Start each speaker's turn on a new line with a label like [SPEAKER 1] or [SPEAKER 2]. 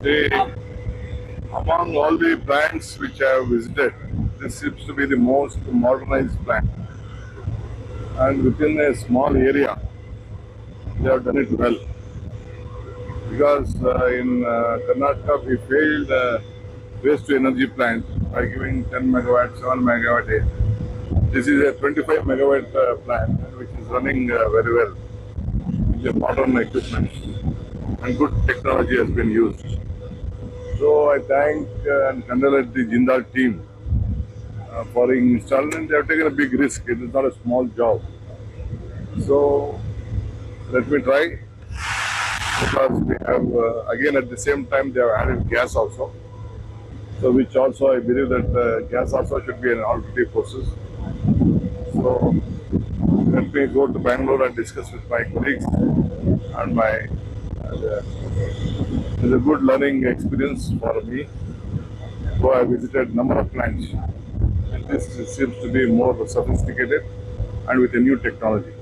[SPEAKER 1] They, among all the plants which I have visited, this seems to be the most modernized plant. And within a small area, they have done it well. Because in Karnataka, we failed waste to energy plant by giving 10 megawatt, 7 megawatt. This is a 25 megawatt plant which is running very well with the modern equipment and good technology has been used. So I thank and congratulate the Jindal team for installing. They have taken a big risk. It is not a small job. So let me try, because we have again at the same time they have added gas also. So which also I believe that gas also should be an alternative process. So let me go to Bangalore and discuss with my colleagues and my. It's a good learning experience for me. So I visited number of plants, and this seems to be more sophisticated and with a new technology.